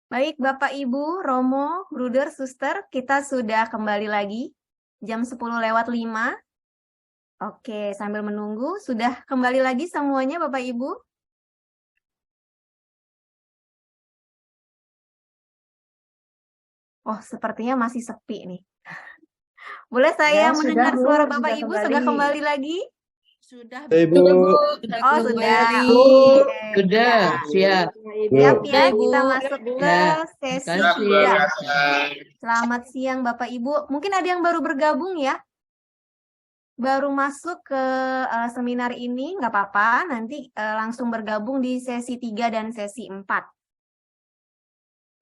Baik, Bapak Ibu, Romo, Bruder, Suster, kita sudah kembali lagi jam 10:05. Oke, sambil menunggu, sudah kembali lagi semuanya Bapak Ibu? Oh, sepertinya masih sepi nih. Boleh saya Ya, mendengar sudah, Bu. suara Sudah Bapak Ibu kembali. sudah kembali lagi? Sudah, Ibu. Bu. Oh, sudah. kembali. Oke, Sudah, ya. siap. Siap Bu. ya, Bu. kita masuk ke Ya, sesi kasih. 3. Selamat siang Bapak Ibu. Mungkin ada yang baru bergabung ya? Baru masuk ke seminar ini, nggak apa-apa, nanti langsung bergabung di sesi 3 dan sesi 4.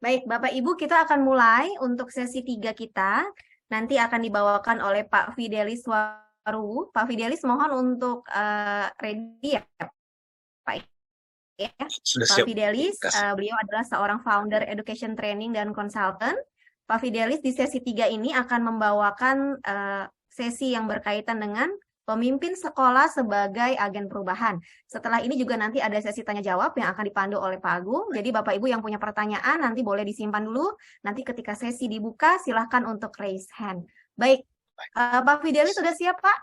Baik, Bapak Ibu, kita akan mulai untuk sesi 3 kita. Nanti akan dibawakan oleh Pak Fidelis Waru. Pak Fidelis, mohon untuk ready ya, Pak. Ya. Sudah Pak siap. Fidelis, beliau adalah seorang founder education training dan consultant. Pak Fidelis di sesi 3 ini akan membawakan sesi yang berkaitan dengan pemimpin sekolah sebagai agen perubahan. Setelah ini juga nanti ada sesi tanya jawab yang akan dipandu oleh Pak Agung. Jadi Bapak Ibu yang punya pertanyaan nanti boleh disimpan dulu. Nanti ketika sesi dibuka silahkan untuk raise hand. Baik, Pak Fidelis sudah siap Pak?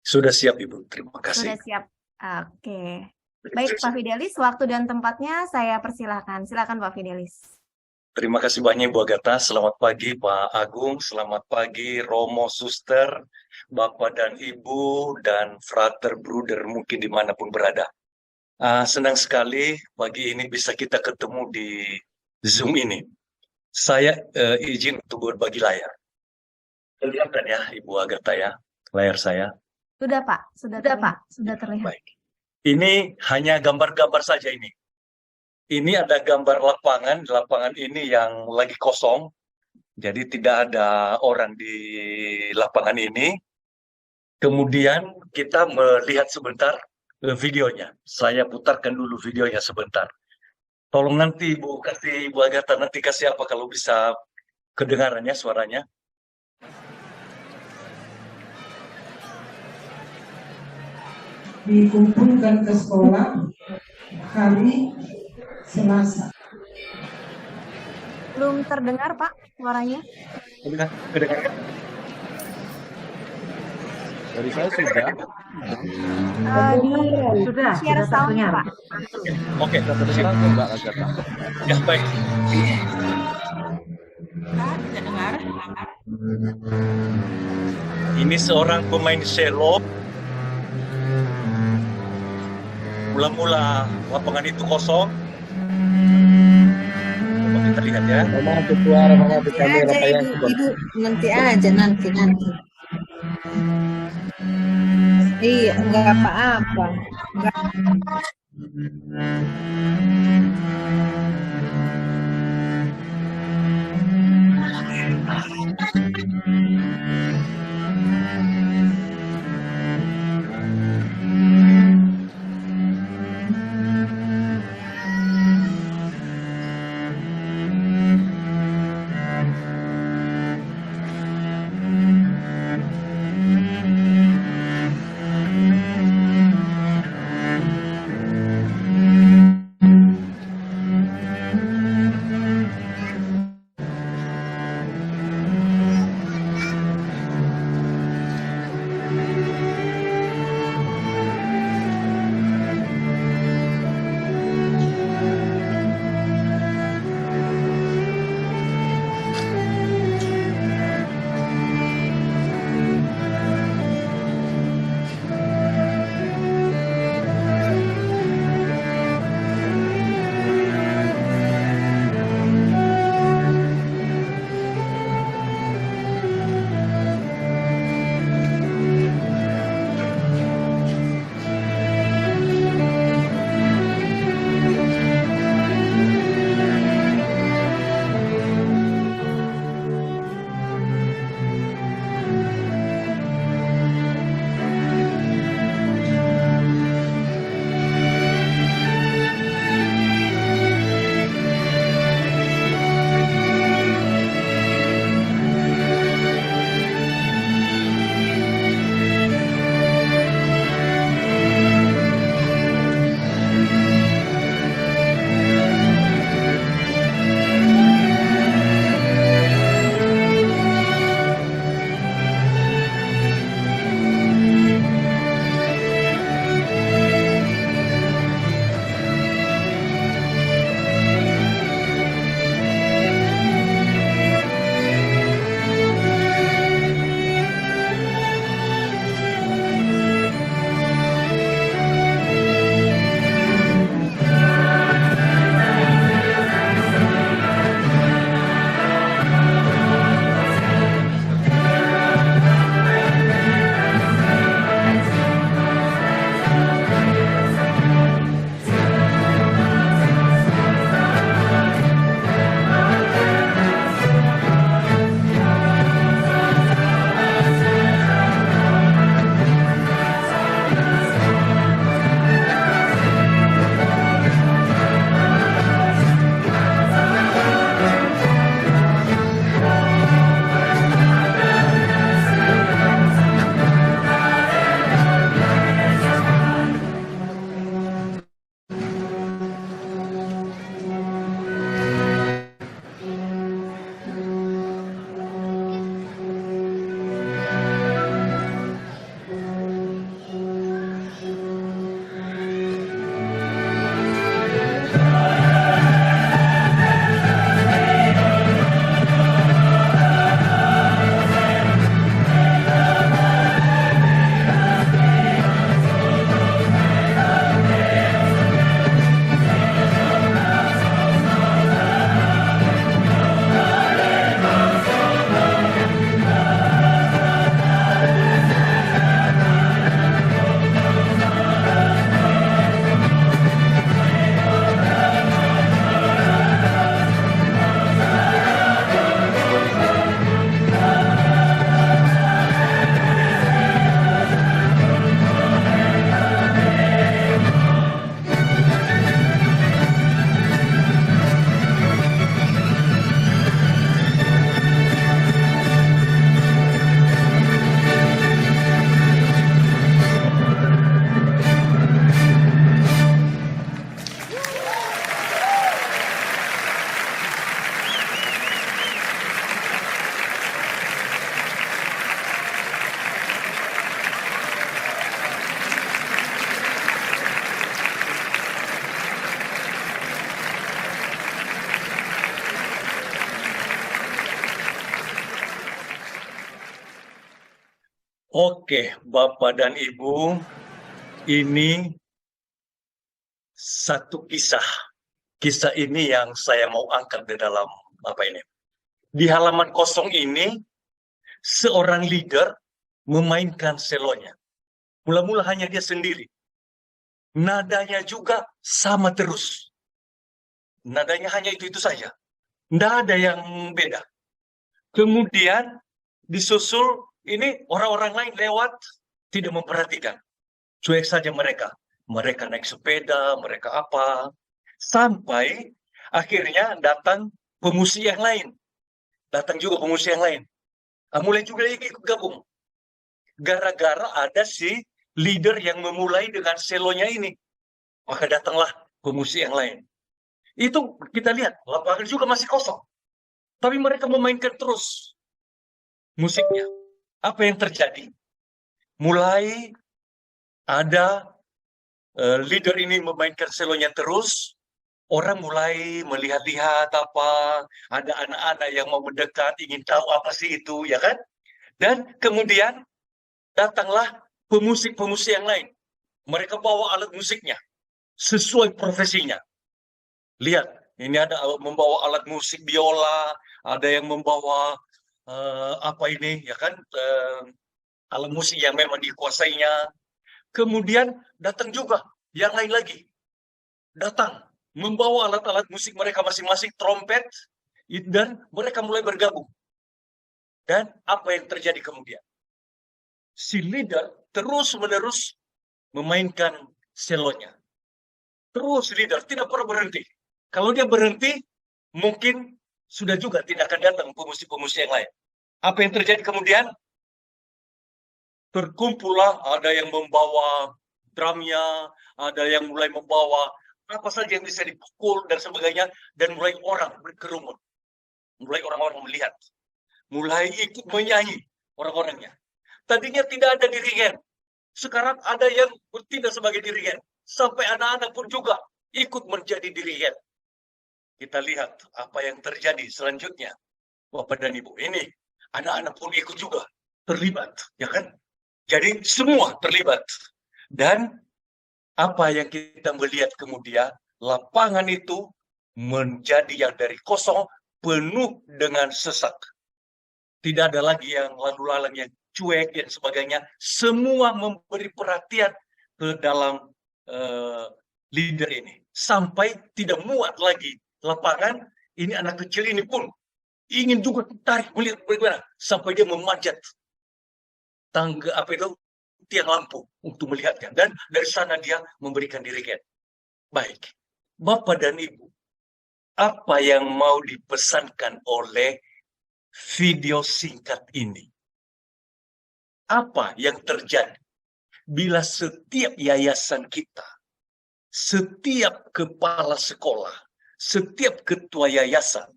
Sudah siap Ibu, terima kasih. Sudah siap. Oke. Baik Pak Fidelis, waktu dan tempatnya saya persilahkan. Silakan Pak Fidelis. Terima kasih banyak Bu Agatha. Selamat pagi Pak Agung, selamat pagi Romo, Suster, Bapak dan Ibu, dan Frater, Bruder mungkin dimanapun berada. Senang sekali pagi ini bisa kita ketemu di Zoom ini. Saya izin untuk berbagi layar. Kelihatan ya Ibu Agatha ya, layar saya? Sudah Pak, sudah terlihat. Sudah terlihat. Baik. Ini hanya gambar-gambar saja ini. Ini ada gambar lapangan. Lapangan ini yang lagi kosong. Jadi tidak ada orang di lapangan ini. Kemudian kita melihat sebentar videonya. Saya putarkan dulu videonya sebentar. Tolong nanti Ibu kasih Ibu Agatha, nanti kasih apa kalau bisa kedengarannya suaranya. Dikumpulkan ke sekolah hari Selasa. Belum terdengar Pak suaranya? Kedengaran? Dari saya sudah. Sudah Share sound terdengar. Pak. Oke, Kedengaran kok Mbak Agatha? ya baik. Bisa dengar? Ini seorang pemain cello. Mula-mula lapangan itu kosong. Coba kita lihat ya. Mama suara, mama di kamera aja kayak ibu nanti aja nanti iya nggak apa-apa nggak. Oke, Bapak dan Ibu, ini satu kisah. Kisah ini yang saya mau angkat di dalam apa ini. Di halaman kosong ini, seorang leader memainkan selonya. Mula-mula hanya dia sendiri. Nadanya juga sama terus. Nadanya hanya itu-itu saja. Tidak ada yang beda. Kemudian disusul ini orang-orang lain lewat, tidak memperhatikan. Cuek saja mereka. Mereka naik sepeda, mereka apa. Sampai akhirnya datang pemusik yang lain. Datang juga pemusik yang lain. Mulai juga ikut gabung. Gara-gara ada si leader yang memulai dengan selonya ini. Maka datanglah pemusik yang lain. Itu kita lihat, lapangan juga masih kosong. Tapi mereka memainkan terus musiknya. Apa yang terjadi? Mulai ada leader ini memainkan selonya terus, orang mulai melihat-lihat apa, ada anak-anak yang mau mendekat, ingin tahu apa sih itu, ya kan? Dan kemudian datanglah pemusik-pemusik yang lain. Mereka bawa alat musiknya sesuai profesinya. Lihat, ini ada membawa alat musik biola, ada yang membawa apa ini, ya kan? Alat musik yang memang dikuasainya. Kemudian datang juga yang lain lagi. Datang membawa alat-alat musik mereka masing-masing, trompet, dan mereka mulai bergabung. Dan apa yang terjadi kemudian? Si leader terus-menerus memainkan selonya. Terus leader tidak pernah berhenti. Kalau dia berhenti, mungkin sudah juga tidak akan datang pemusik-pemusik yang lain. Apa yang terjadi kemudian? Terkumpullah, ada yang membawa drumnya, ada yang mulai membawa apa saja yang bisa dipukul dan sebagainya, dan mulai orang berkerumun. Mulai orang-orang melihat. Mulai ikut menyanyi orang-orangnya. Tadinya tidak ada dirigen. Sekarang ada yang bertindak sebagai dirigen. Sampai anak-anak pun juga ikut menjadi dirigen. Kita lihat apa yang terjadi selanjutnya. Bapak dan Ibu, ini anak-anak pun ikut juga terlibat, ya kan? Jadi semua terlibat. Dan apa yang kita melihat kemudian, lapangan itu menjadi yang dari kosong penuh dengan sesak. Tidak ada lagi yang lalu lalang, yang cuek, dan sebagainya. Semua memberi perhatian ke dalam leader ini. Sampai tidak muat lagi lapangan, ini anak kecil ini pun ingin juga tarik melihat bagaimana. Sampai dia memanjat tangga apa itu, tiang lampu untuk melihatnya, dan dari sana dia memberikan dirigen. Baik, Bapak dan Ibu, apa yang mau dipesankan oleh video singkat ini? Apa yang terjadi bila setiap yayasan kita, setiap kepala sekolah, setiap ketua yayasan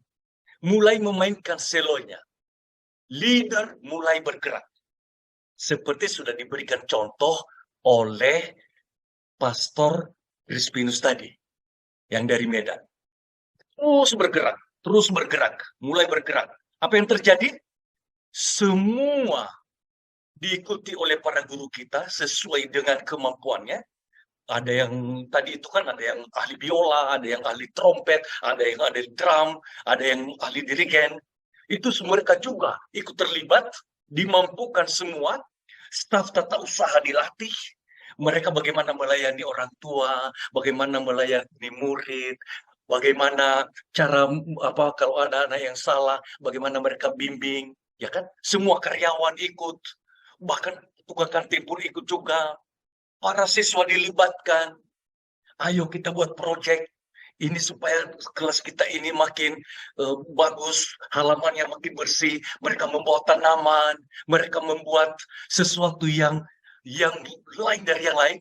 mulai memainkan selonya, leader mulai bergerak. Seperti sudah diberikan contoh oleh Pastor Crispinus tadi, yang dari Medan. Terus bergerak, mulai bergerak. Apa yang terjadi? Semua diikuti oleh para guru kita sesuai dengan kemampuannya. Ada yang tadi itu kan, ada yang ahli biola, ada yang ahli trompet, ada yang ahli drum, ada yang ahli dirigen. Itu mereka juga ikut terlibat, dimampukan semua. Staf tata usaha dilatih, mereka bagaimana melayani orang tua, bagaimana melayani murid, bagaimana cara apa kalau ada anak yang salah, bagaimana mereka bimbing, ya kan? Semua karyawan ikut, bahkan tukang kantin pun ikut juga. Para siswa dilibatkan. Ayo kita buat proyek ini supaya kelas kita ini makin bagus, halamannya makin bersih. Mereka membawa tanaman, mereka membuat sesuatu yang lain dari yang lain.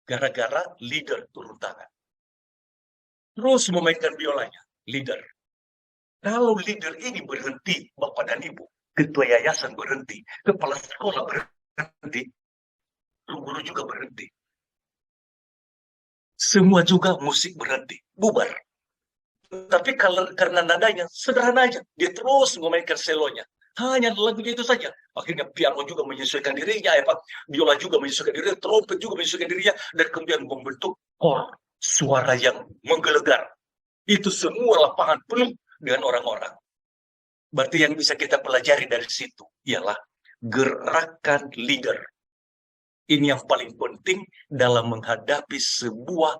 Gara-gara leader turun tangan. Terus memainkan biolanya, leader. Kalau leader ini berhenti, Bapak dan Ibu, ketua yayasan berhenti, kepala sekolah berhenti, guru juga berhenti. Semua juga musik berhenti, bubar. Tapi karena nadanya sederhana aja, dia terus memainkan selonya. Hanya lagunya itu saja. Akhirnya piano juga menyesuaikan dirinya, biola juga menyesuaikan dirinya, trompet juga menyesuaikan dirinya, dan kemudian membentuk kor, suara yang menggelegar. Itu semua lapangan penuh dengan orang-orang. Berarti yang bisa kita pelajari dari situ ialah gerakan leader. Ini yang paling penting dalam menghadapi sebuah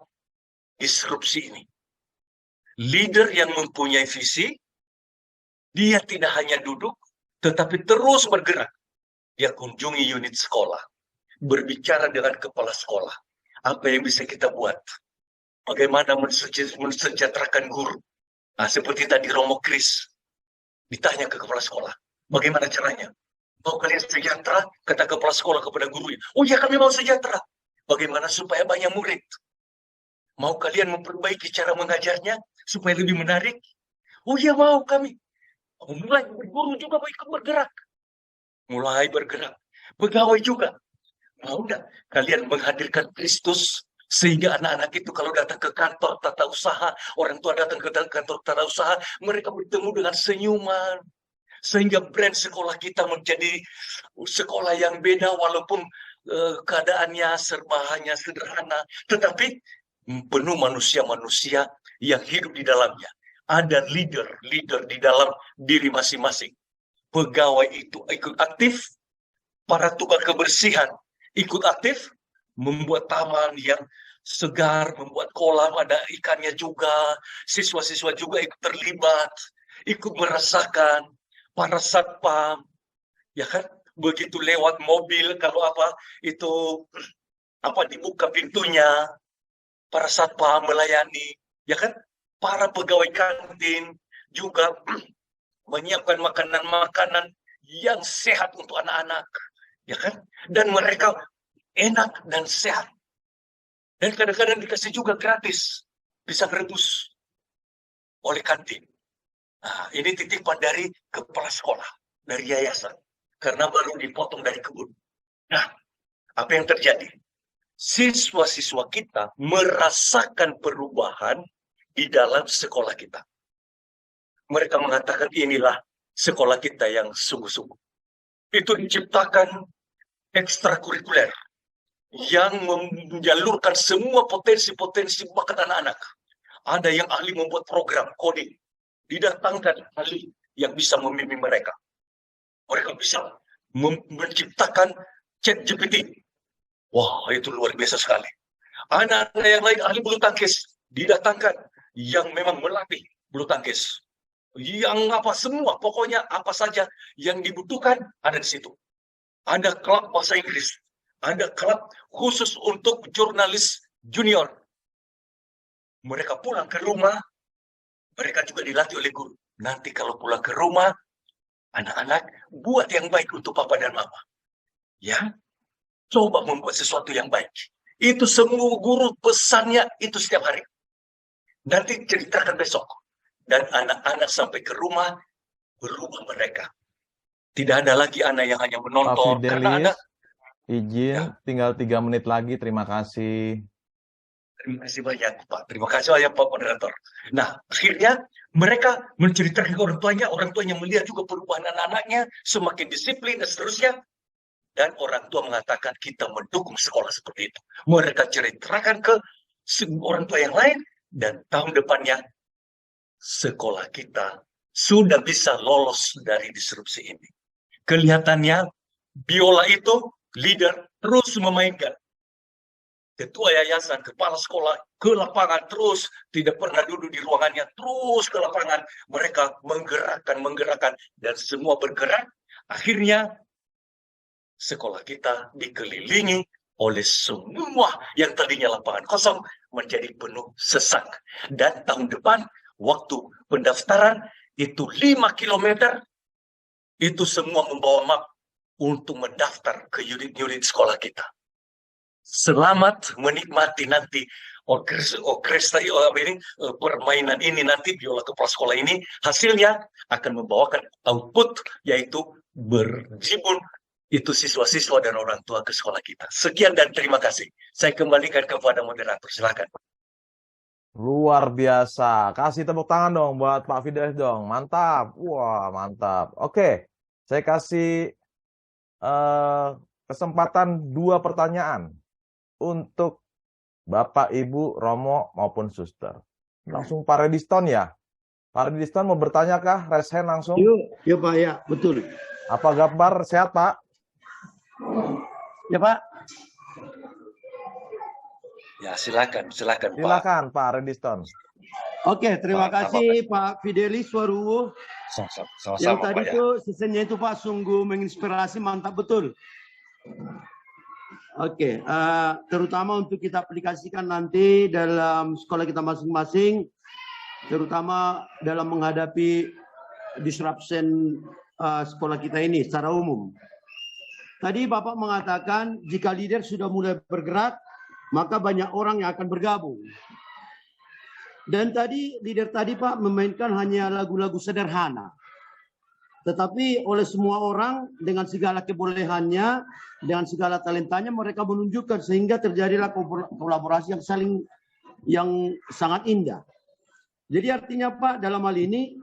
disrupsi ini. Leader yang mempunyai visi, dia tidak hanya duduk, tetapi terus bergerak. Dia kunjungi unit sekolah, berbicara dengan kepala sekolah. Apa yang bisa kita buat? Bagaimana mensejahterakan guru? Nah, seperti tadi Romo Kris ditanya ke kepala sekolah, bagaimana caranya? Mau kalian sejahtera? Kata kepala sekolah kepada gurunya. Oh ya, kami mau sejahtera. Bagaimana supaya banyak murid? Mau kalian memperbaiki cara mengajarnya supaya lebih menarik? Oh ya, mau kami. Mulai guru juga mau ikut bergerak. Mulai bergerak. Pegawai juga. Mau enggak kalian menghadirkan Kristus sehingga anak-anak itu kalau datang ke kantor tata usaha, orang tua datang ke kantor tata usaha, mereka bertemu dengan senyuman. Sehingga brand sekolah kita menjadi sekolah yang beda walaupun keadaannya serba hanya sederhana, tetapi penuh manusia-manusia yang hidup di dalamnya. Ada leader di dalam diri masing-masing. Pegawai itu ikut aktif, para tukang kebersihan ikut aktif, membuat taman yang segar, membuat kolam, ada ikannya juga, siswa-siswa juga ikut terlibat, ikut merasakan. Para satpam, ya kan, begitu lewat mobil kalau itu dibuka pintunya, para satpam melayani, ya kan, para pegawai kantin juga menyiapkan makanan-makanan yang sehat untuk anak-anak, ya kan, dan mereka enak dan sehat, dan kadang-kadang dikasih juga gratis pisang rebus oleh kantin. Nah, ini titipan dari kepala sekolah, dari yayasan, karena baru dipotong dari kebun. Nah, apa yang terjadi? Siswa-siswa kita merasakan perubahan di dalam sekolah kita. Mereka mengatakan inilah sekolah kita yang sungguh-sungguh. Itu diciptakan ekstrakurikuler yang menjalurkan semua potensi-potensi bakat anak-anak. Ada yang ahli membuat program coding. Didatangkan ahli yang bisa membimbing mereka. Mereka bisa menciptakan ChatGPT. Wah, itu luar biasa sekali. Anak-anak yang lain ahli bulu tangkis didatangkan yang memang melatih bulu tangkis. Yang semua, pokoknya apa saja yang dibutuhkan ada di situ. Ada klub bahasa Inggris, ada klub khusus untuk jurnalis junior. Mereka pulang ke rumah, mereka juga dilatih oleh guru. Nanti kalau pulang ke rumah, anak-anak buat yang baik untuk papa dan mama. Ya, coba membuat sesuatu yang baik. Itu semua guru pesannya itu setiap hari. Nanti ceritakan besok. Dan anak-anak sampai ke rumah, berubah mereka. Tidak ada lagi anak yang hanya menonton. Pak Karena Fidelis, anak, izin ya, tinggal 3 menit lagi. Terima kasih. terima kasih banyak, Pak. Terima kasih banyak, Pak Moderator. Nah, akhirnya mereka menceritakan ke orang tuanya melihat juga perubahan anak-anaknya, semakin disiplin dan seterusnya. Dan orang tua mengatakan kita mendukung sekolah seperti itu. Mereka ceritakan ke orang tua yang lain, dan tahun depannya sekolah kita sudah bisa lolos dari disrupsi ini. Kelihatannya biola itu leader terus memainkan. Ketua yayasan, kepala sekolah ke lapangan terus, tidak pernah duduk di ruangannya, terus ke lapangan. Mereka menggerakkan, dan semua bergerak. Akhirnya sekolah kita dikelilingi oleh semua yang tadinya lapangan kosong menjadi penuh sesak. Dan tahun depan, waktu pendaftaran itu 5 kilometer, itu semua membawa map untuk mendaftar ke unit-unit sekolah kita. Selamat menikmati nanti orkestra ini, permainan ini nanti, biola kepala sekolah ini, hasilnya akan membawakan output, yaitu berjibun itu siswa-siswa dan orang tua ke sekolah kita. Sekian dan terima kasih. Saya kembalikan kepada moderator. Silakan. Luar biasa. Kasih tepuk tangan dong buat Pak Fidelis dong. Mantap. Wah, mantap. Oke. Saya kasih kesempatan 2 pertanyaan untuk Bapak, Ibu, Romo, maupun Suster. Langsung Pak Rediston ya? Pak Rediston mau bertanya kah? Raise hand langsung. Yuk Pak, ya betul. Apa kabar? Sehat Pak? Ya Pak. Ya, silakan Pak. Silakan Pak Rediston. Oke, terima Pak, kasih Pak Fidelis Waruwo. Sama-sama Yang Pak tadi ya. itu sesinya itu Pak sungguh menginspirasi, mantap betul. Oke, terutama untuk kita aplikasikan nanti dalam sekolah kita masing-masing, terutama dalam menghadapi disruption sekolah kita ini secara umum. Tadi Bapak mengatakan jika leader sudah mulai bergerak, maka banyak orang yang akan bergabung. Dan tadi leader tadi Pak memainkan hanya lagu-lagu sederhana. Tetapi oleh semua orang dengan segala kebolehannya, dengan segala talentanya mereka menunjukkan sehingga terjadilah kolaborasi yang sangat indah. Jadi artinya Pak dalam hal ini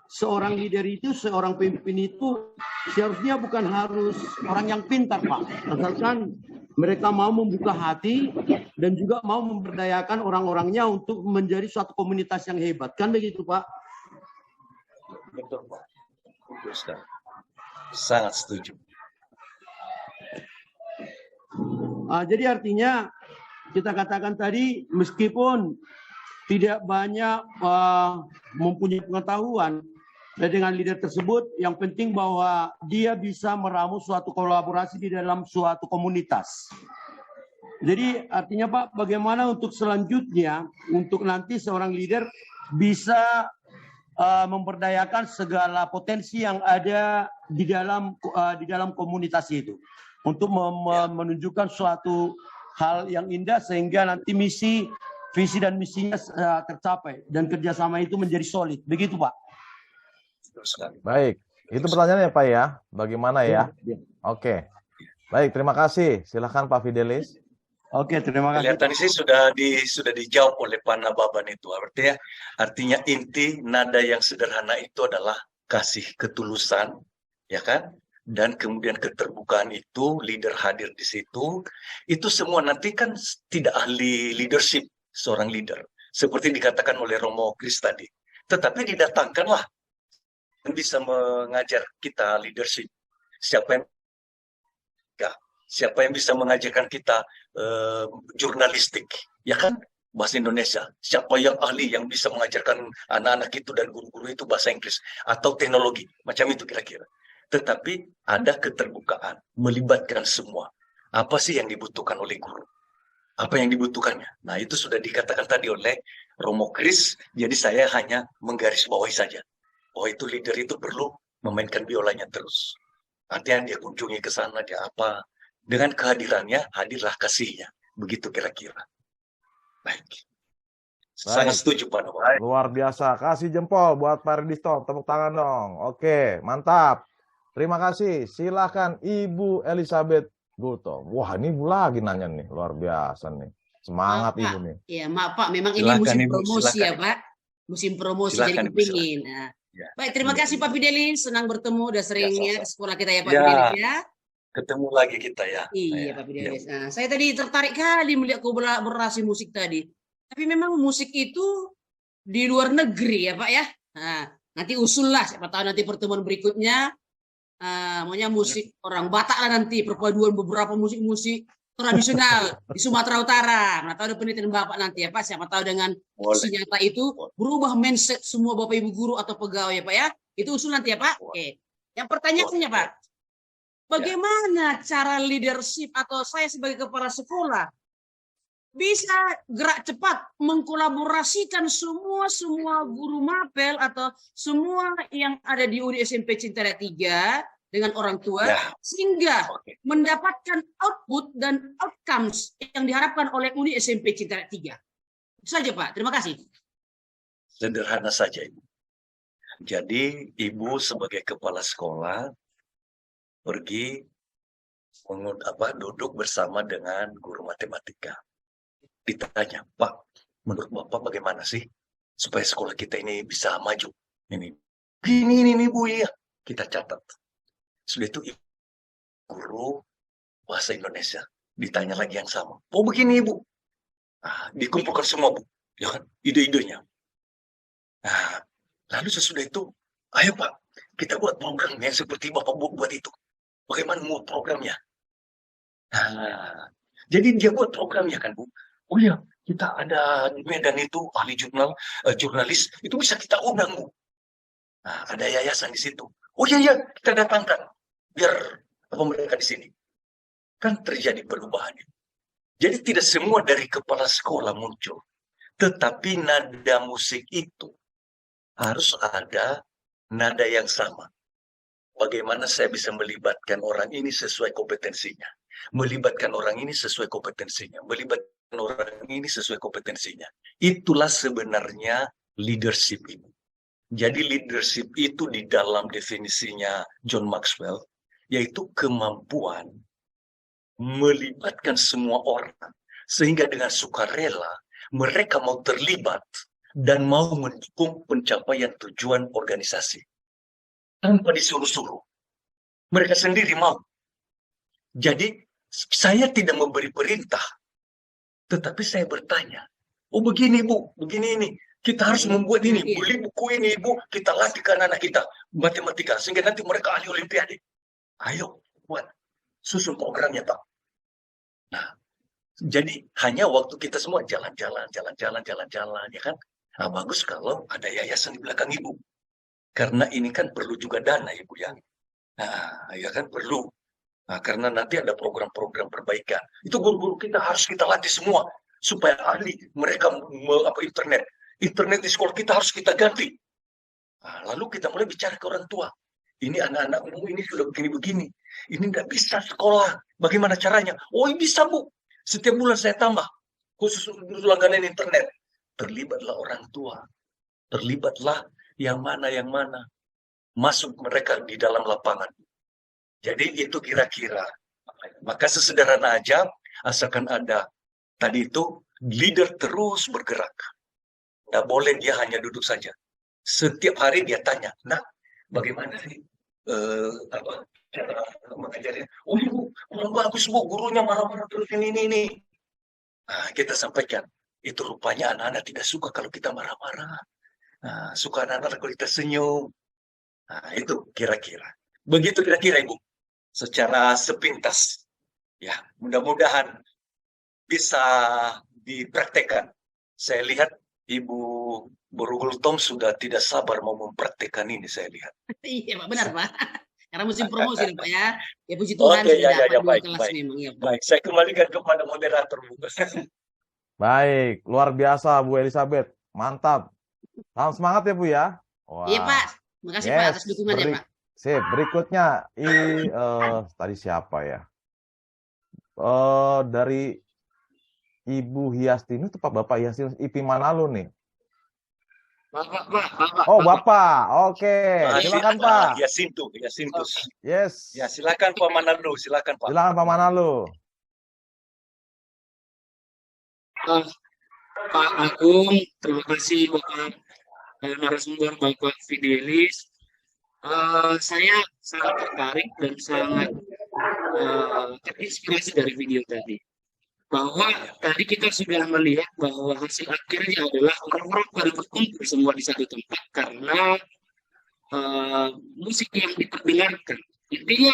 seorang leader itu, seorang pemimpin itu seharusnya bukan harus orang yang pintar Pak. Asalkan mereka mau membuka hati dan juga mau memberdayakan orang-orangnya untuk menjadi suatu komunitas yang hebat. Kan begitu Pak? Betul Pak. Betul sekali. Sangat setuju. Jadi artinya kita katakan tadi meskipun tidak banyak mempunyai pengetahuan dengan leader tersebut, yang penting bahwa dia bisa meramu suatu kolaborasi di dalam suatu komunitas. Jadi artinya Pak, bagaimana untuk selanjutnya untuk nanti seorang leader bisa memberdayakan segala potensi yang ada di dalam komunitas itu untuk menunjukkan suatu hal yang indah sehingga nanti visi dan misinya tercapai dan kerjasama itu menjadi solid. Begitu Pak. Baik, itu pertanyaannya Pak ya. Bagaimana ya? Oke. Baik, terima kasih. Silakan Pak Fidelis. Oke, terima kasih. Kelihatan sih sudah dijawab oleh Pak Nababan itu. Artinya inti nada yang sederhana itu adalah kasih ketulusan, ya kan? Dan kemudian keterbukaan itu, leader hadir di situ. Itu semua nanti kan tidak ahli leadership seorang leader, seperti dikatakan oleh Romo Kris tadi. Tetapi didatangkanlah yang bisa mengajar kita leadership. Siapa yang bisa mengajarkan kita jurnalistik, ya kan, bahasa Indonesia. Siapa yang ahli yang bisa mengajarkan anak-anak itu dan guru-guru itu bahasa Inggris atau teknologi, macam itu kira-kira. Tetapi ada keterbukaan, melibatkan semua. Apa sih yang dibutuhkan oleh guru? Apa yang dibutuhkannya? Nah, itu sudah dikatakan tadi oleh Romo Kris, jadi saya hanya menggarisbawahi saja. Oh, itu leader itu perlu memainkan biolanya terus. Artinya dia kunjungi ke sana, dia apa. Dengan kehadirannya, hadirlah kasihnya. Begitu kira-kira. Baik. Sangat setuju, Pak Nababan. Luar biasa. Kasih jempol buat Pak Rediston. Tepuk tangan dong. Oke, mantap. Terima kasih. Silakan Ibu Elizabeth Gultom. Wah, ini Ibu lagi nanya nih. Luar biasa nih. Semangat Maaf, Ibu Pak. nih. Ya, maaf Pak, memang ini Silakan, musim Ibu, promosi silakan. ya Pak. Musim promosi Silakan, jadi Ibu, kepingin. Nah, Ya. baik, terima kasih Pak Fidelis. Senang bertemu, udah seringnya sama-sama. ke sekolah kita ya Pak Ya. Fidelis ya. Ketemu lagi kita ya. Iya Ya, Pak ya. Fidelis. Nah, saya tadi tertarik kali melihat kolaborasi musik tadi. Tapi memang musik itu di luar negeri ya Pak ya. Nah, nanti usul lah, siapa tahu nanti pertemuan berikutnya. Maunya musik orang Batak lah nanti, perpaduan beberapa musik-musik tradisional di Sumatera Utara. Nah, tahu ada penelitian Bapak nanti ya Pak, siapa tahu dengan Boleh. isi nyata itu berubah mindset semua Bapak Ibu guru atau pegawai ya Pak ya. Itu usul nanti ya Pak. Oke. Yang pertanyaannya Pak, bagaimana cara leadership atau saya sebagai kepala sekolah bisa gerak cepat mengkolaborasikan semua guru mapel atau semua yang ada di Uni SMP Cintaraya 3 dengan orang tua sehingga mendapatkan output dan outcomes yang diharapkan oleh Uni SMP Cintaraya 3. Itu saja Pak, terima kasih. Sederhana saja Ibu. Jadi Ibu sebagai kepala sekolah pergi duduk bersama dengan guru matematika. Ditanya, Pak, menurut Bapak bagaimana sih supaya sekolah kita ini bisa maju? Ini Bu ya. Kita catat. Sudah itu guru bahasa Indonesia ditanya lagi yang sama. Oh begini Ibu. Dikumpulkan semua Bu, ya kan, ide-idenya. Nah, lalu sesudah itu, ayo Pak, kita buat program yang seperti Bapak buat itu. Bagaimana mau programnya? Nah, jadi dia buat programnya kan Bu. Oh iya, kita ada di Medan itu ahli jurnalis, itu bisa kita undang Bu. Nah, ada yayasan di situ. Oh iya, kita datangkan biar mereka di sini. Kan terjadi perubahan. Jadi tidak semua dari kepala sekolah muncul. Tetapi nada musik itu harus ada nada yang sama. Bagaimana saya bisa melibatkan orang ini sesuai kompetensinya. Melibatkan orang ini sesuai kompetensinya. Melibatkan orang ini sesuai kompetensinya. Itulah sebenarnya leadership ini. Jadi leadership itu di dalam definisinya John Maxwell, yaitu kemampuan melibatkan semua orang, sehingga dengan sukarela mereka mau terlibat dan mau mendukung pencapaian tujuan organisasi. Tanpa disuruh-suruh. Mereka sendiri mau. Jadi, saya tidak memberi perintah, tetapi saya bertanya, oh begini Bu, begini ini. Kita harus membuat ini, beli buku ini Bu, kita latih ke anak-anak kita, matematika, sehingga nanti mereka ahli olimpiade. Ayo, buat. Susun programnya Pak. Nah, jadi hanya waktu kita semua jalan-jalan, ya kan? Nah, bagus kalau ada yayasan di belakang Ibu. Karena ini kan perlu juga dana Ibu ya. Nah, ya kan perlu. Nah, karena nanti ada program-program perbaikan. Itu guru-guru kita harus kita latih semua supaya ahli mereka internet. Internet di sekolah kita harus kita ganti. Nah, lalu kita mulai bicara ke orang tua. Ini anak-anakmu ini sudah begini-begini. Ini nggak bisa sekolah. Bagaimana caranya? Oh bisa Bu. Setiap bulan saya tambah. Khusus untuk langganan internet. Terlibatlah orang tua. Terlibatlah yang mana. Masuk mereka di dalam lapangan. Jadi itu kira-kira. Maka sesederhana aja. Asalkan ada. Tadi itu leader terus bergerak. Nggak boleh dia hanya duduk saja. Setiap hari dia tanya. Nah, bagaimana sih cara mengajarnya? Oh Ibu, kurang bagus Bu, gurunya marah-marah terus ini. Nah, kita sampaikan, itu rupanya anak-anak tidak suka kalau kita marah-marah. Nah, suka anak-anak kalau kita senyum. Nah, itu kira-kira. Begitu kira-kira Ibu, secara sepintas. Ya, mudah-mudahan bisa dipraktekkan. Saya lihat Ibu Borugul Tom sudah tidak sabar mau mempraktekkan ini, saya lihat. Iya Pak, benar Pak. Karena musim promosi nih Pak ya. Ya puji Tuhan sudah dapat dua kelas memang ya Pak. Baik, saya kembalikan kepada moderator Bu. Baik, luar biasa Bu Elizabeth. Mantap. Salam semangat ya Bu ya. Wah. Iya Pak. Makasih Pak atas dukungannya Pak. Sip, berikutnya tadi siapa ya? Dari Ibu Hiastini itu Pak Bapak Hiastini IP Manalo nih. Bapak. Oh, Bapak. Oke. Silakan Pak. Yasintus. Yes. Ya, silakan Pak Manalo, silakan Pak. Silakan Pak Manalo. Pak Agung, terima kasih Bapak narasumber Bapak Fidelis. Saya sangat tertarik dan sangat terinspirasi dari video tadi. Bahwa tadi kita sudah melihat bahwa hasil akhirnya adalah orang-orang pada berkumpul semua di satu tempat karena musik yang diperdengarkan. Intinya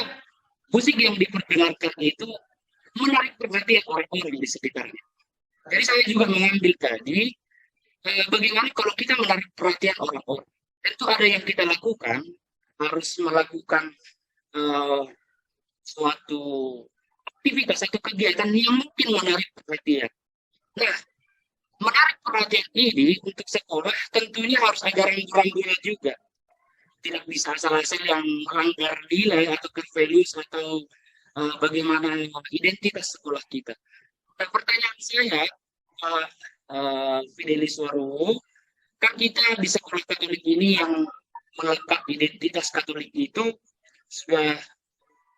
musik yang diperdengarkan itu menarik perhatian orang-orang di sekitarnya. Jadi saya juga mengambil tadi bagaimana kalau kita menarik perhatian orang-orang. Tentu ada yang kita lakukan, harus melakukan suatu aktivitas atau kegiatan yang mungkin menarik perhatian. Nah, menarik perhatian ini untuk sekolah tentunya harus ada rambu-rambunya juga. Tidak bisa asal-asal yang melanggar nilai atau values atau bagaimana identitas sekolah kita. Nah, pertanyaan saya, Fidelis Warowo, kan kita di sekolah Katolik ini yang melekat identitas Katolik itu sudah.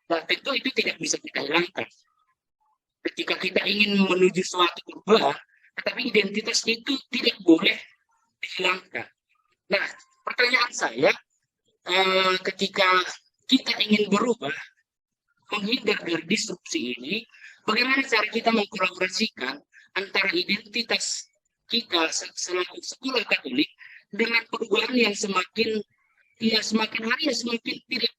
Nah, tentu itu tidak bisa kita hilangkan. Ketika kita ingin menuju suatu perubahan, tetapi identitas itu tidak boleh dihilangkan. Nah, pertanyaan saya, ketika kita ingin berubah, menghindar dari disrupsi ini, bagaimana cara kita mengkolaborasikan antara identitas kita selaku sekolah Katolik dengan perubahan yang semakin hari ya semakin tidak.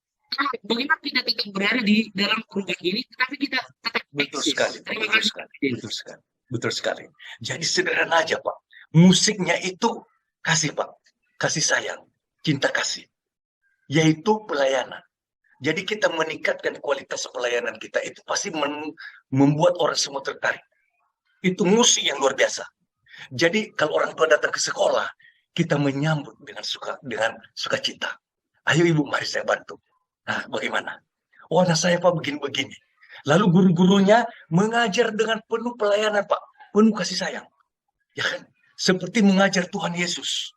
Bagaimana kita tetap berada di dalam perubahan ini, tetapi kita tetap Betul eksis. sekali, Terima betul kasih. sekali, betul sekali, betul sekali. Jadi sederhana aja Pak, musiknya itu kasih Pak, kasih sayang, cinta kasih, yaitu pelayanan. Jadi kita meningkatkan kualitas pelayanan kita itu pasti membuat orang semua tertarik. Itu musik yang luar biasa. Jadi kalau orang tua datang ke sekolah, kita menyambut dengan sukacita. Ayo Ibu, mari saya bantu. Nah, bagaimana? Oh, anak saya Pak begini-begini. Lalu guru-gurunya mengajar dengan penuh pelayanan Pak, penuh kasih sayang. Ya kan? Seperti mengajar Tuhan Yesus.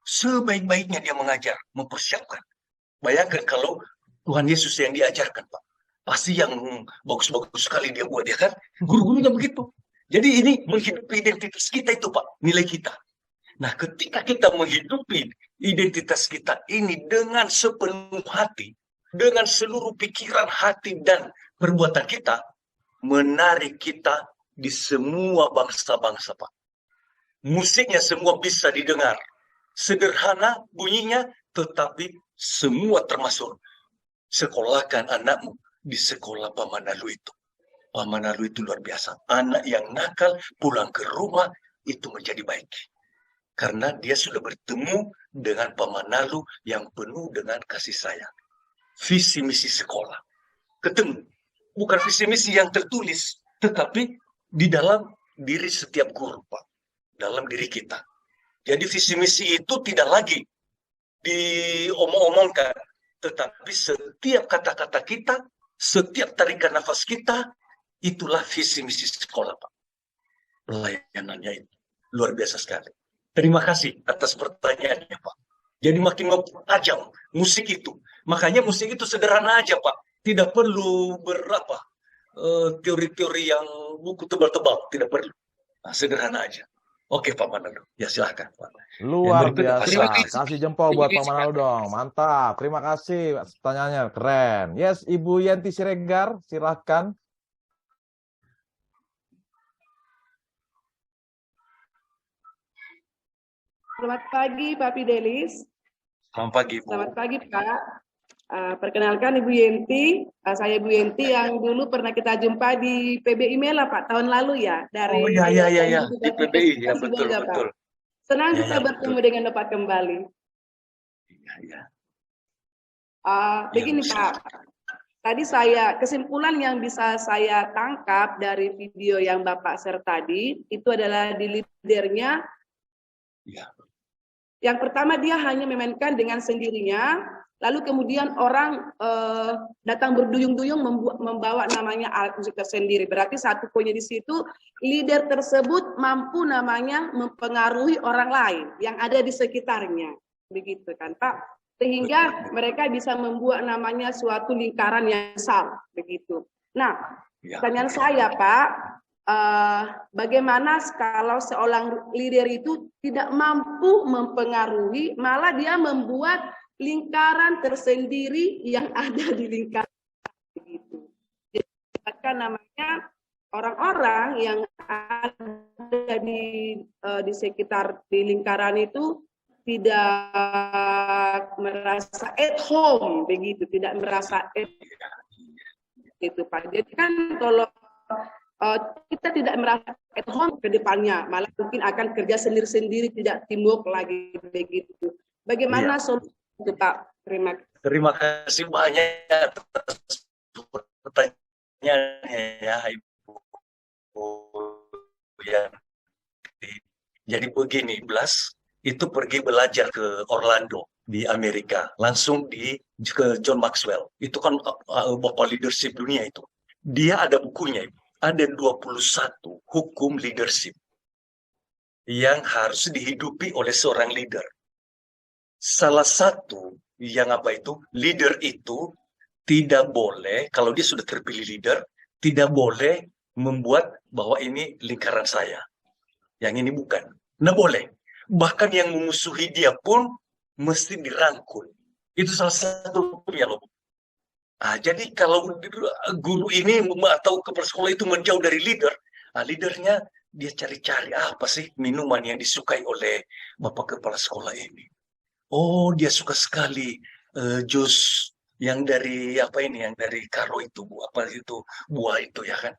Sebaik-baiknya dia mengajar, mempersiapkan. Bayangkan kalau Tuhan Yesus yang diajarkan Pak. Pasti yang bagus-bagus sekali dia buat, ya kan? Guru-gurunya begitu. Jadi ini menghidupi identitas kita itu Pak, nilai kita. Nah, ketika kita menghidupi identitas kita ini dengan sepenuh hati, dengan seluruh pikiran, hati, dan perbuatan kita, menarik kita di semua bangsa-bangsa, Pak. Musiknya semua bisa didengar. Sederhana bunyinya, tetapi semua termasuk. Sekolahkan anakmu di sekolah Pak Manalu itu. Pak Manalu itu luar biasa. Anak yang nakal pulang ke rumah itu menjadi baik. Karena dia sudah bertemu dengan Pak Manalu yang penuh dengan kasih sayang. Visi misi sekolah. Ketemu. Bukan visi misi yang tertulis, tetapi di dalam diri setiap guru, Pak. Dalam diri kita. Jadi visi misi itu tidak lagi diomong-omongkan, tetapi setiap kata-kata kita, setiap tarikan nafas kita, itulah visi misi sekolah, Pak. Pelayanannya itu luar biasa sekali. Terima kasih atas pertanyaannya, Pak. Jadi makin tajam musik itu. Makanya musik itu sederhana aja, Pak. Tidak perlu berapa teori-teori yang buku tebal-tebal. Tidak perlu. Nah, sederhana aja. Oke, Pak Manalu. Ya, silahkan, Pak. Luar berikutnya, biasa. Kasih jempol buat Pak Manalu dong. Mantap. Terima kasih pertanyaannya. Keren. Yes, Ibu Yenti Siregar, silahkan. Selamat pagi Pak Fidelis. Selamat pagi, Bu. Selamat pagi Pak. Perkenalkan Ibu Yenti. Saya Ibu Yenti yang dulu pernah kita jumpa di PBI Mela Pak tahun lalu ya. Dari oh ya di PBI ya, betul. Pak. Senang ya, kita bertemu dengan Bapak kembali. Iya. Begini Pak. Tadi kesimpulan yang bisa saya tangkap dari video yang Bapak share tadi itu adalah di leadernya. Ya. Yang pertama dia hanya memainkan dengan sendirinya, lalu kemudian orang datang berduyung-duyung membawa namanya alat musik tersendiri. Berarti satu poinnya di situ, leader tersebut mampu namanya mempengaruhi orang lain yang ada di sekitarnya. Begitu kan Pak? Sehingga mereka bisa membuat namanya suatu lingkaran yang besar. Begitu. Nah, pertanyaan saya Pak, bagaimana kalau seorang leader itu tidak mampu mempengaruhi, malah dia membuat lingkaran tersendiri yang ada di lingkaran begitu. Jadi namanya orang-orang yang ada di sekitar di lingkaran itu tidak merasa at home begitu, tidak merasa itu Pak. Jadi kan kalau kita tidak merasa at home ke depannya, malah mungkin akan kerja sendiri-sendiri, tidak teamwork lagi begitu. Bagaimana solusi itu Pak? Terima kasih banyak atas pertanyaannya ya Ibu. Ya. Jadi begini, Blas itu pergi belajar ke Orlando di Amerika, langsung ke John Maxwell. Itu kan bapak leadership dunia itu. Dia ada bukunya, Ibu. Ada 21 hukum leadership yang harus dihidupi oleh seorang leader. Salah satu yang leader itu tidak boleh, kalau dia sudah terpilih leader, tidak boleh membuat bahwa ini lingkaran saya. Yang ini bukan. Nggak boleh. Bahkan yang memusuhi dia pun mesti dirangkul. Itu salah satu hukumnya loh. Jadi kalau guru ini atau kepala sekolah itu menjauh dari leader, leadernya dia cari-cari apa sih minuman yang disukai oleh bapak kepala sekolah ini. Oh, dia suka sekali jus yang dari apa ini, yang dari karo itu, apa itu buah itu ya kan,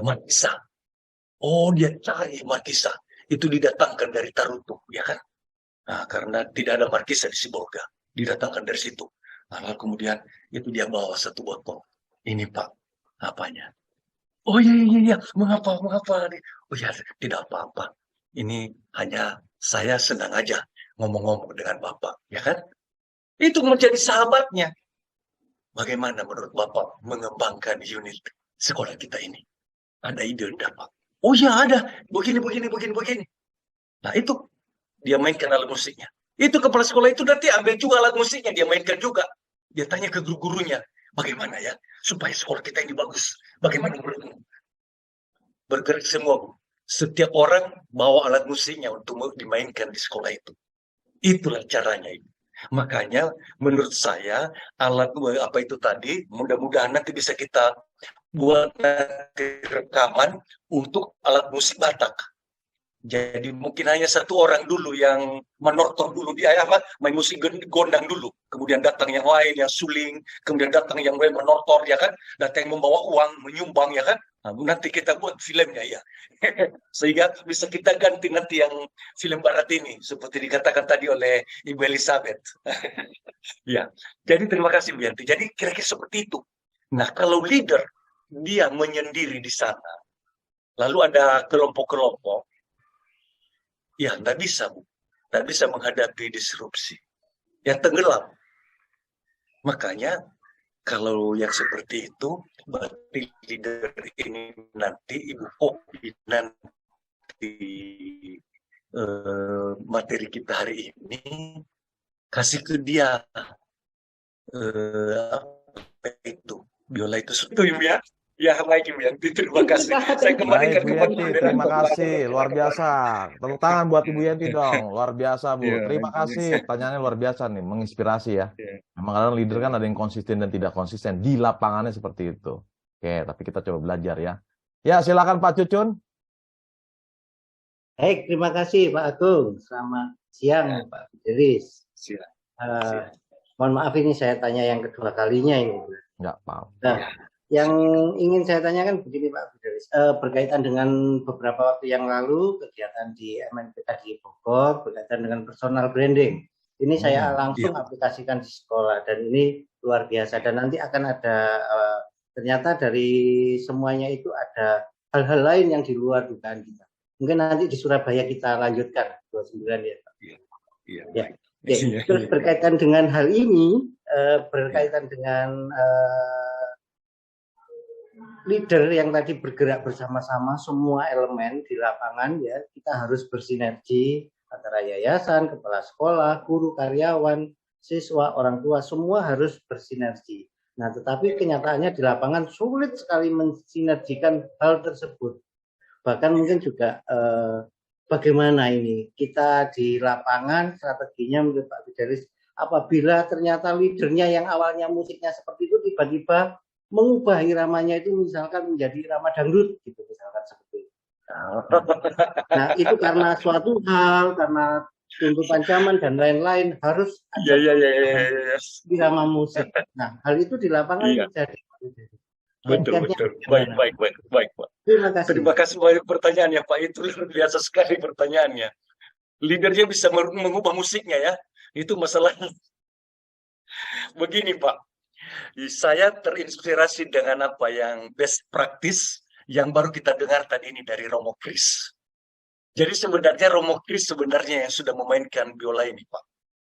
markisa. Oh, dia cari markisa. Itu didatangkan dari Tarutu, ya kan? Nah, karena tidak ada markisa di Sibolga, didatangkan dari situ. Lalu kemudian itu dia bawa satu botol. Ini Pak, apanya? Oh iya, mengapa? Oh ya, tidak apa-apa. Ini hanya saya senang aja ngomong-ngomong dengan Bapak, ya kan? Itu menjadi sahabatnya. Bagaimana menurut Bapak mengembangkan unit sekolah kita ini? Ada ide enggak, Pak? Oh ya ada, begini. Nah itu, dia mainkan alat musiknya. Itu kepala sekolah itu nanti ambil juga alat musiknya, dia mainkan juga. Dia tanya ke guru-gurunya, bagaimana ya supaya sekolah kita ini bagus? Bagaimana menurutmu? Bergerak semua, Bu. Setiap orang bawa alat musiknya untuk dimainkan di sekolah itu. Itulah caranya itu. Makanya menurut saya alat apa itu tadi, mudah-mudahan nanti bisa kita buat rekaman untuk alat musik Batak. Jadi mungkin hanya satu orang dulu yang menortor dulu, dia main musik gondang dulu, kemudian datang yang lain yang suling, kemudian datang yang lain menortor, ya kan, datang yang membawa uang menyumbang, ya kan. Nah, nanti kita buat filmnya ya, sehingga bisa kita ganti nanti yang film barat ini seperti dikatakan tadi oleh Ibu Elizabeth. Ya, jadi terima kasih Bu Yanti. Jadi kira-kira seperti itu. Nah, kalau leader dia menyendiri di sana, lalu ada kelompok-kelompok. Ya, nggak bisa, Bu. Nggak bisa menghadapi disrupsi. Yang tenggelam. Makanya, kalau yang seperti itu, berarti leader ini nanti, Ibu Kopi nanti materi kita hari ini, kasih ke dia apa itu, biola itu seperti Ibu ya. Ya, baik Ibu Yanti, terima kasih. Saya kembalikan Baik, Bu Yanti, terima kasih, luar biasa. Tepuk tangan buat Ibu Yanti dong, luar biasa Bu. Terima kasih, pertanyaannya luar biasa nih, menginspirasi ya. Memang kadang leader kan ada yang konsisten dan tidak konsisten, di lapangannya seperti itu. Oke, tapi kita coba belajar ya. Ya, silakan Pak Cucun. Baik, terima kasih Pak Agung. Selamat siang Pak Fidelis. Mohon maaf ini saya tanya yang kedua kalinya ini. Enggak apa-apa. Nah, yang ingin saya tanyakan begini Pak Fidelis, berkaitan dengan beberapa waktu yang lalu kegiatan di MNPK di Bogor berkaitan dengan personal branding. Ini saya langsung aplikasikan di sekolah dan ini luar biasa dan nanti akan ada ternyata dari semuanya itu ada hal-hal lain yang di luar dugaan kita. Mungkin nanti di Surabaya kita lanjutkan 29 ya Pak. Ya. Terus berkaitan dengan hal ini, berkaitan dengan leader yang tadi bergerak bersama-sama semua elemen di lapangan ya, kita harus bersinergi antara yayasan, kepala sekolah, guru, karyawan, siswa, orang tua, semua harus bersinergi. Nah, tetapi kenyataannya di lapangan sulit sekali mensinergikan hal tersebut. Bahkan mungkin juga bagaimana ini kita di lapangan strateginya menurut Pak Fidelis, apabila ternyata leadernya yang awalnya musiknya seperti itu tiba-tiba mengubah iramanya itu misalkan menjadi irama dangdut gitu misalkan seperti itu. Nah itu karena suatu hal, karena tuntutan zaman dan lain-lain harus ada irama musik. Nah hal itu di lapangan terjadi. Betul. Baik, Pak. Terima kasih banyak pertanyaannya Pak. Itu luar biasa sekali pertanyaannya. Leadernya bisa mengubah musiknya ya. Itu masalahnya. Begini Pak. Saya terinspirasi dengan apa yang best practice yang baru kita dengar tadi ini dari Romo Kris. Jadi sebenarnya Romo Kris sebenarnya yang sudah memainkan biola ini Pak.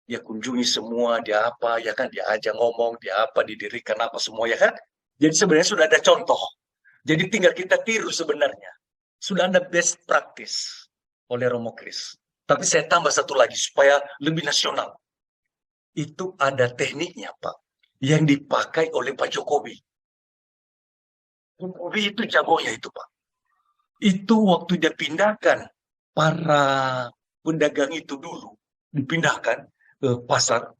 Dia kunjungi semua, dia apa, ya kan, dia ajak ngomong, dia apa, didirikan apa semua ya kan. Jadi sebenarnya sudah ada contoh. Jadi tinggal kita tiru sebenarnya. Sudah ada best practice oleh Romo Kris. Tapi saya tambah satu lagi supaya lebih nasional. Itu ada tekniknya Pak. Yang dipakai oleh Pak Jokowi. Jokowi itu jagonya itu Pak. Itu waktu dia pindahkan para pedagang itu dulu, dipindahkan ke pasar,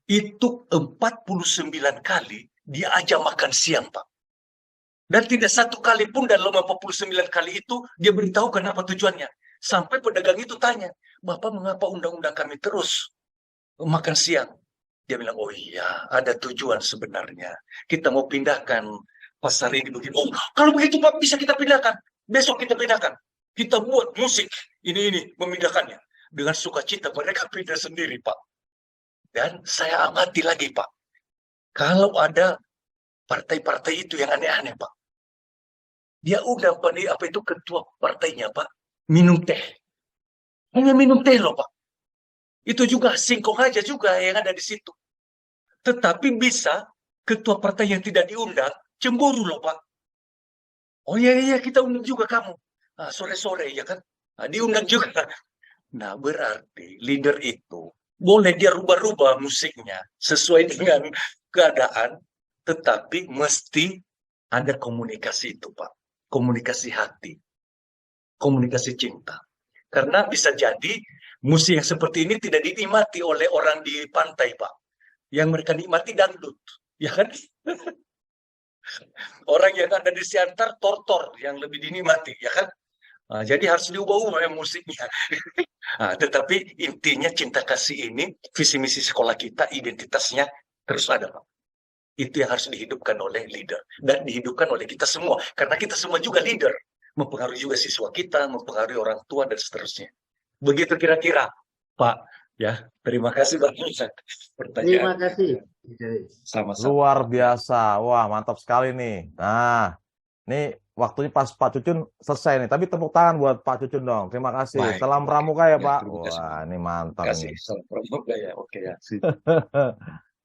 itu 49 kali dia ajak makan siang, Pak. Dan tidak satu kali pun dalam 49 kali itu dia beritahu kenapa tujuannya. Sampai pedagang itu tanya, Bapak mengapa undang-undang kami terus makan siang? Dia bilang, oh iya, ada tujuan sebenarnya. Kita mau pindahkan pasar ini begini. Oh, kalau begitu Pak bisa kita pindahkan. Besok kita pindahkan. Kita buat musik ini memindahkannya. Dengan sukacita mereka pindah sendiri, Pak. Dan saya amati lagi, Pak. Kalau ada partai-partai itu yang aneh-aneh, Pak. Dia undang apa itu ketua partainya, Pak. Minum teh. Hanya minum teh loh, Pak. Itu juga singkong aja juga yang ada di situ. Tetapi bisa ketua partai yang tidak diundang cemburu loh, Pak. Oh iya kita undang juga kamu. Nah, sore-sore ya kan. Nah, diundang juga. Nah, berarti leader itu boleh dia rubah-rubah musiknya sesuai dengan keadaan, tetapi mesti ada komunikasi itu, Pak. Komunikasi hati, komunikasi cinta. Karena bisa jadi musik yang seperti ini tidak dinikmati oleh orang di pantai, Pak. Yang mereka nikmati dangdut, ya kan? Orang yang ada di Siantar, tortor yang lebih dinikmati, ya kan? Nah, jadi harus diubah-ubah musiknya. Nah, tetapi intinya cinta kasih ini, visi misi sekolah kita, identitasnya terus ada, Pak. Itu yang harus dihidupkan oleh leader. Dan dihidupkan oleh kita semua. Karena kita semua juga leader. Mempengaruhi juga siswa kita, mempengaruhi orang tua, dan seterusnya. Begitu kira-kira, Pak. Ya, terima kasih banyak pertanyaan. Terima kasih. Sama-sama. Luar biasa. Wah, mantap sekali nih. Nah, ini waktunya pas Pak Cucun selesai nih. Tapi tepuk tangan buat Pak Cucun dong. Terima kasih. Baik. Salam pramuka ya, Ya, Pak. terima kasih. Wah, ini mantap Terima kasih. nih. Salam pramuka ya. Oke ya.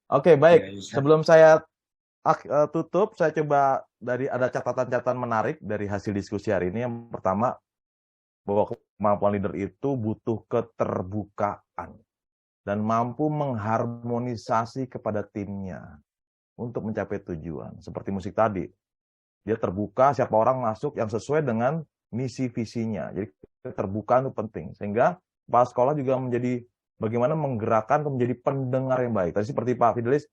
Oke, baik. Ya, ya. Sebelum saya tutup, saya coba ada catatan-catatan menarik dari hasil diskusi hari ini. Yang pertama, bahwa kemampuan leader itu butuh keterbukaan dan mampu mengharmonisasi kepada timnya untuk mencapai tujuan. Seperti musik tadi, dia terbuka, siapa orang masuk yang sesuai dengan misi visinya. Jadi keterbukaan itu penting. Sehingga kepala sekolah juga menjadi bagaimana menggerakkan untuk menjadi pendengar yang baik. Tadi seperti Pak Fidelis,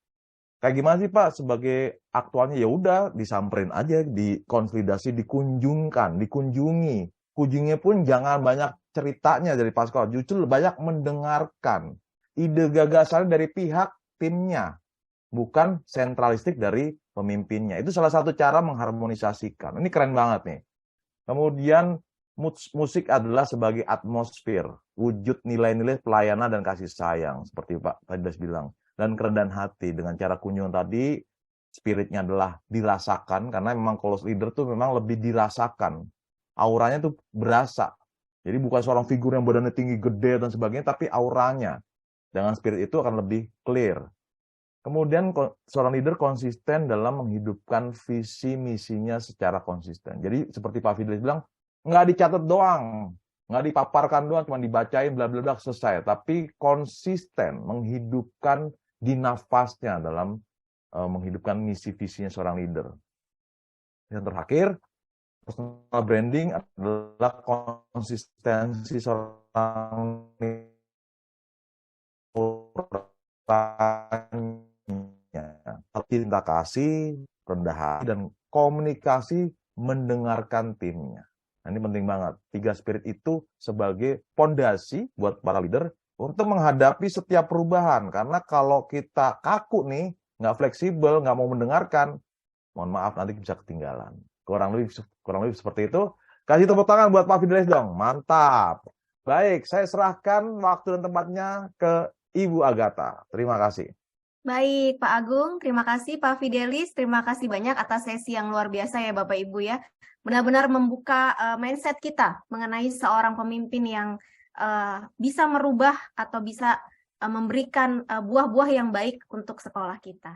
kayak gimana sih Pak sebagai aktualnya? Ya udah disamperin aja, dikonsolidasi, dikunjungi. Kunjungnya pun jangan banyak ceritanya dari Pak sekolah, justru banyak mendengarkan ide gagasan dari pihak timnya, bukan sentralistik dari pemimpinnya. Itu salah satu cara mengharmonisasikan. Ini keren banget nih. Kemudian musik adalah sebagai atmosfer, wujud nilai-nilai pelayanan dan kasih sayang, seperti Pak Fidelis bilang. Dan kerendahan hati dengan cara kunjungan tadi, spiritnya adalah dirasakan, karena memang kalau leader tuh memang lebih dirasakan. Auranya tuh berasa. Jadi bukan seorang figur yang badannya tinggi, gede, dan sebagainya, tapi auranya. Dengan spirit itu akan lebih clear. Kemudian seorang leader konsisten dalam menghidupkan visi misinya secara konsisten. Jadi seperti Pak Fidelis bilang, nggak dicatat doang, nggak dipaparkan doang, cuma dibacain bla bla bla selesai. Tapi konsisten menghidupkan di nafasnya dalam menghidupkan misi visinya seorang leader. Yang terakhir, personal branding adalah konsistensi seorang leader. Cinta kasih, rendah hati, dan komunikasi mendengarkan timnya. Nah, ini penting banget. 3 spirit itu sebagai pondasi buat para leader untuk menghadapi setiap perubahan. Karena kalau kita kaku nih, nggak fleksibel, nggak mau mendengarkan, mohon maaf nanti bisa ketinggalan. Kurang lebih seperti itu. Kasih tepuk tangan buat Pak Fidelis dong. Mantap. Baik, saya serahkan waktu dan tempatnya ke Ibu Agatha. Terima kasih. Baik, Pak Agung, terima kasih Pak Fidelis, terima kasih banyak atas sesi yang luar biasa ya Bapak Ibu ya. Benar-benar membuka mindset kita mengenai seorang pemimpin yang bisa merubah atau bisa memberikan buah-buah yang baik untuk sekolah kita.